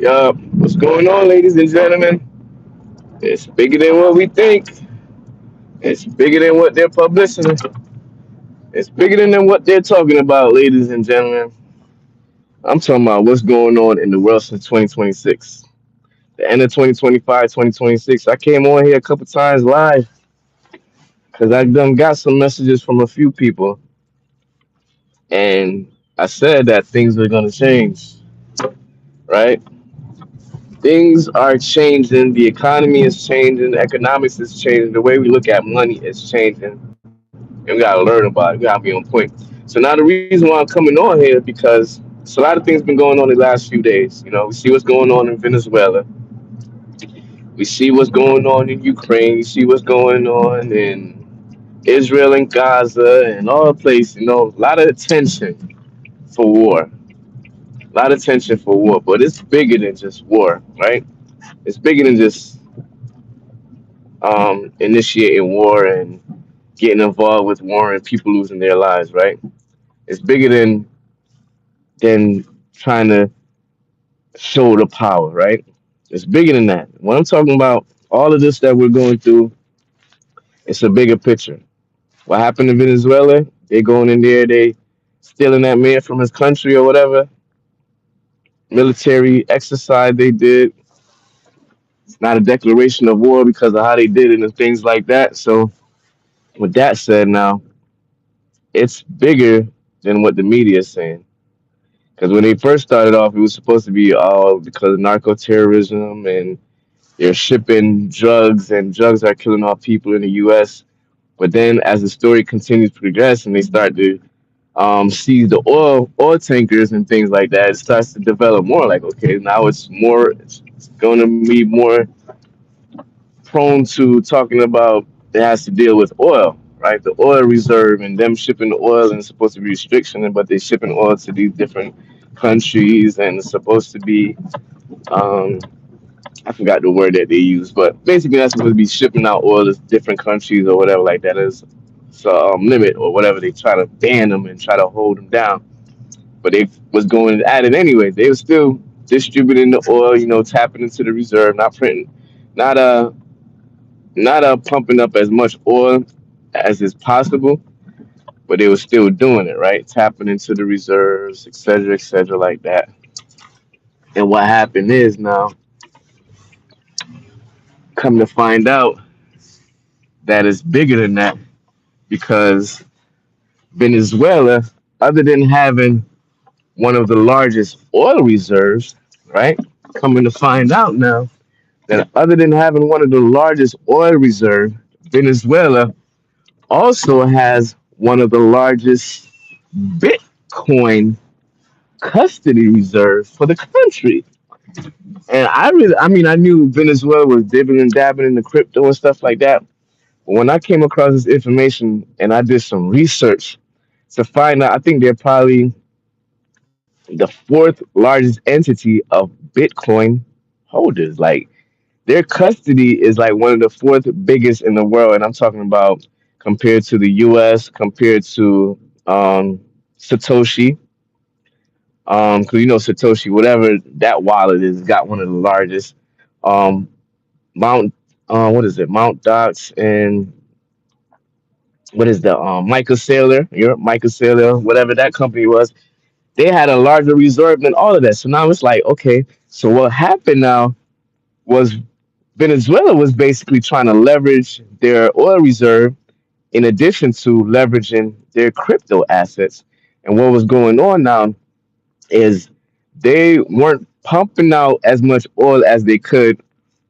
What's going on, ladies and gentlemen? It's bigger than what we think. It's bigger than what they're publishing. It's bigger than what they're talking about, ladies and gentlemen. I'm talking about what's going on in the world since 2026. The end of 2025, 2026. I came on here a couple times live because I done got some messages from a few people, and I said that things are going to change, right? Things are changing. The economy is changing. Economics is changing. The way we look at money is changing. And we gotta learn about it. We gotta be on point. So now the reason why I'm coming on here is because it's a lot of things been going on the last few days. We see what's going on in Venezuela. We see what's going on in Ukraine. We see what's going on in Israel and Gaza and all places. A lot of attention for war. A lot of attention for war. But it's bigger than just war, right? It's bigger than just initiating war and getting involved with war and people losing their lives, right? It's bigger than trying to show the power, right? It's bigger than that. When I'm talking about all of this that we're going through, it's a bigger picture. What happened in Venezuela? They going in there, they stealing that man from his country or whatever. Military exercise they did. It's not a declaration of war because of how they did it and things like that. So with that said, now it's bigger than what the media is saying. Because when they first started off, it was supposed to be all because of narco terrorism and they're shipping drugs and drugs are killing off people in the U.S. But then as the story continues to progress and they start to see the oil tankers and things like that, it starts to develop more like, okay, now it's going to be more prone to talking about it has to deal with oil, right? The oil reserve and them shipping the oil and it's supposed to be restriction, but they're shipping oil to these different countries and it's supposed to be um, I forgot the word that they use, but basically that's supposed to be shipping out oil to different countries or whatever like that is. So limit or whatever they try to ban them and try to hold them down, but they was going at it anyway. They were still distributing the oil, tapping into the reserve, not printing, not pumping up as much oil as is possible, but they were still doing it right, tapping into the reserves, et cetera, like that. And what happened is now, come to find out that it's bigger than that because Venezuela, other than having one of the largest oil reserves, right? Coming to find out now that other than having one of the largest oil reserves, Venezuela also has one of the largest Bitcoin custody reserves for the country. And I mean, I knew Venezuela was dibbing and dabbing in the crypto and stuff like that. But when I came across this information and I did some research to find out, I think they're probably the fourth largest entity of Bitcoin holders. Like their custody is like one of the fourth biggest in the world, and I'm talking about compared to the U.S., compared to Satoshi, because Satoshi, whatever that wallet is, got one of the largest. Um, Mount, what is it? Mount Docs and what is the Michael Saylor? Michael Saylor, whatever that company was. They had a larger reserve than all of that. So now it's like, okay, so what happened now was Venezuela was basically trying to leverage their oil reserve in addition to leveraging their crypto assets. And what was going on now is they weren't pumping out as much oil as they could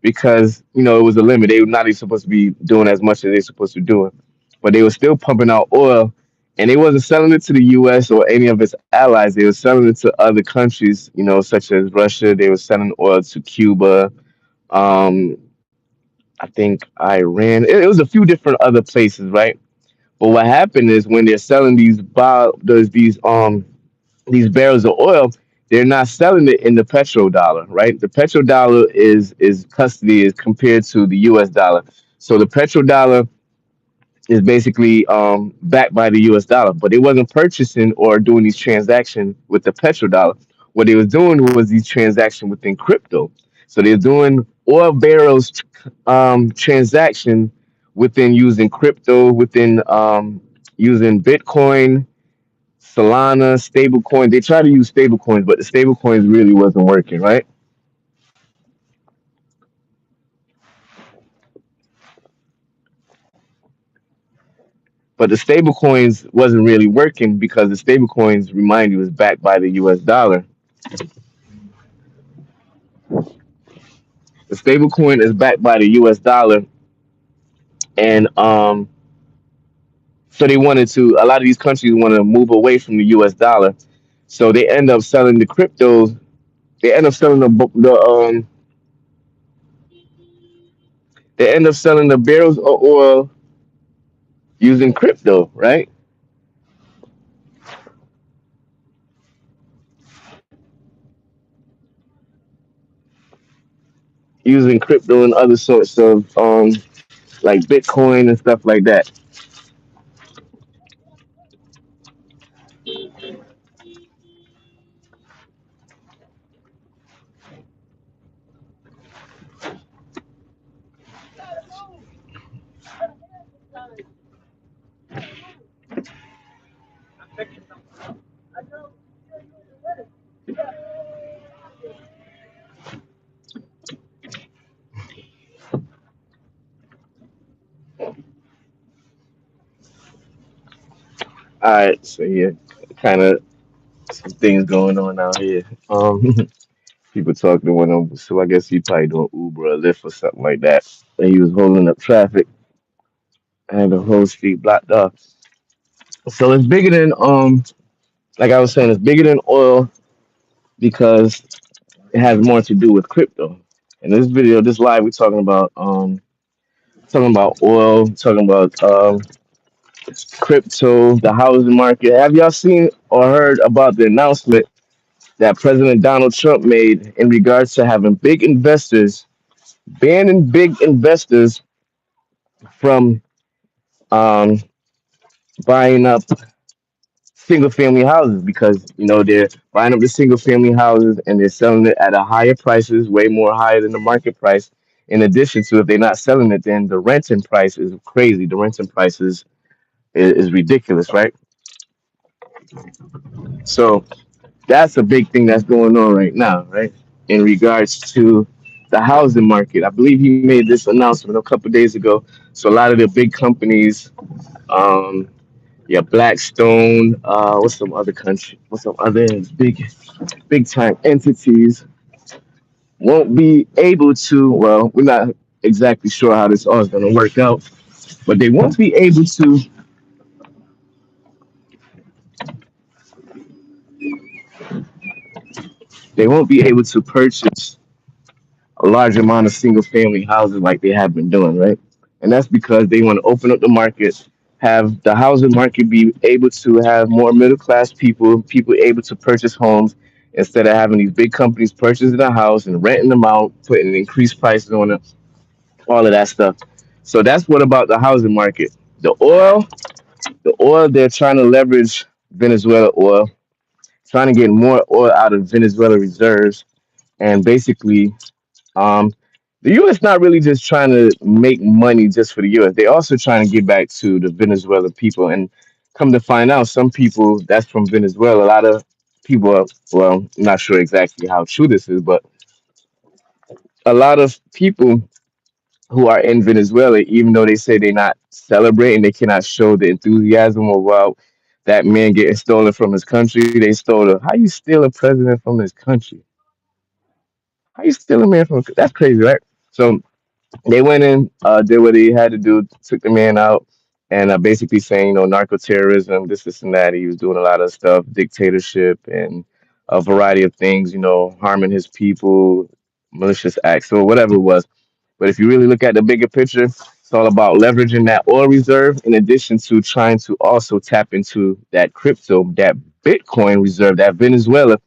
because it was a limit. They were not even supposed to be doing as much as they're supposed to do, but they were still pumping out oil, and they wasn't selling it to the U.S. or any of its allies. They were selling it to other countries, such as Russia. They were selling oil to Cuba. Um, I think Iran. It was a few different other places, right? But what happened is when they're selling these barrels of oil, they're not selling it in the petrodollar, right? The petrodollar is custody is compared to the U.S. dollar. So the petrodollar is basically backed by the U.S. dollar, but they wasn't purchasing or doing these transactions with the petrodollar. What they was doing was these transactions within crypto. So they're doing oil barrels transaction within using crypto, within using Bitcoin, Solana, stablecoin. They try to use stablecoins, but the stablecoins really wasn't working, right? But the stablecoins wasn't really working because the stablecoins, remind you, is backed by the U.S. dollar. The stablecoin is backed by the U.S. dollar, and so they wanted to. A lot of these countries want to move away from the U.S. dollar, so they end up selling the cryptos. They end up selling they end up selling the barrels of oil using crypto, right? Using crypto and other sorts of like Bitcoin and stuff like that. All right, so yeah, kind of some things going on out here. People talking to one of them, so I guess he probably doing Uber or Lyft or something like that. And he was holding up traffic and the whole street blocked off. So it's bigger than like I was saying, it's bigger than oil because it has more to do with crypto. In this video, this live, we're talking about oil, talking about crypto, the housing market. Have y'all seen or heard about the announcement that President Donald Trump made in regards to having big investors, banning big investors from um, buying up single family houses because they're buying up the single family houses and they're selling it at a higher prices, way more higher than the market price. In addition to, if they're not selling it, then the renting price is crazy. The renting price is ridiculous, right? So that's a big thing that's going on right now, right? In regards to the housing market, I believe he made this announcement a couple of days ago. So a lot of the big companies, um, yeah, Blackstone, what's some other big time entities won't be able to. Well, we're not exactly sure how this all is going to work out, but they won't be able to purchase a large amount of single family houses like they have been doing, right? And that's because they want to open up the market, have the housing market be able to have more middle class people, people able to purchase homes instead of having these big companies purchasing a house and renting them out, putting increased prices on it, all of that stuff. So that's what about the housing market. The oil, the oil, they're trying to leverage Venezuela oil, trying to get more oil out of Venezuela reserves, and basically um, the U.S. not really just trying to make money just for the U.S. They also trying to get back to the Venezuelan people. And come to find out, some people that's from Venezuela, a lot of people are, well, I'm not sure exactly how true this is, but a lot of people who are in Venezuela, even though they say they're not celebrating, they cannot show the enthusiasm about that man getting stolen from his country. They stole a, how you steal a president from his country? How you steal a man from? That's crazy, right? So they went in, did what he had to do, took the man out, and basically saying, narco terrorism, this, and that. He was doing a lot of stuff, dictatorship, and a variety of things, harming his people, malicious acts, so whatever it was. But if you really look at the bigger picture, it's all about leveraging that oil reserve in addition to trying to also tap into that crypto, that Bitcoin reserve, that Venezuela.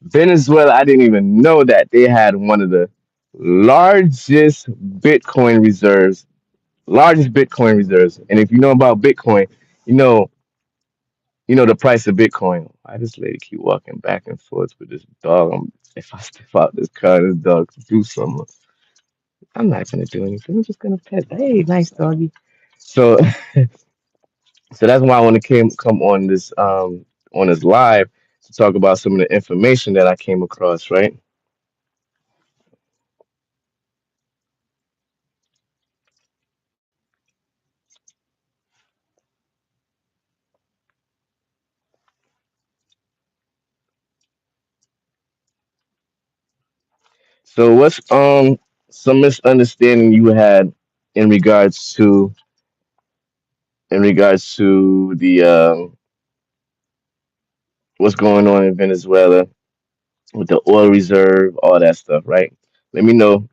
Venezuela, I didn't even know that they had one of the largest Bitcoin reserves, largest Bitcoin reserves. And if you know about Bitcoin, you know the price of Bitcoin. Why this lady keep walking back and forth with this dog? If I step out this car, this dog could do something. I'm not gonna do anything. I'm just gonna pet. Hey, nice doggy. So, so that's why I want to come on this live to talk about some of the information that I came across. Right. So, what's some misunderstanding you had in regards to the what's going on in Venezuela with the oil reserve, all that stuff, right? Let me know.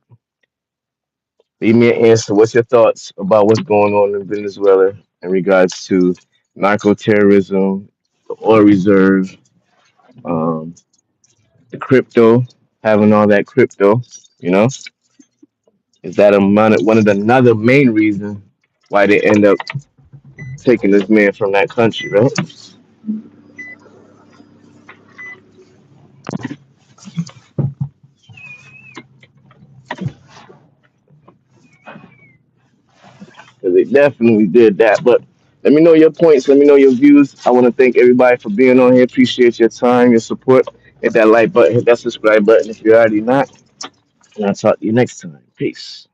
Leave me an answer. What's your thoughts about what's going on in Venezuela in regards to narco terrorism, the oil reserve, um, the crypto, having all that crypto? You know, is that one of the another main reason why they end up taking this man from that country, right? Because they definitely did that. But let me know your points. Let me know your views. I want to thank everybody for being on here. Appreciate your time, your support. Hit that like button, hit that subscribe button if you're already not. And I'll talk to you next time. Peace.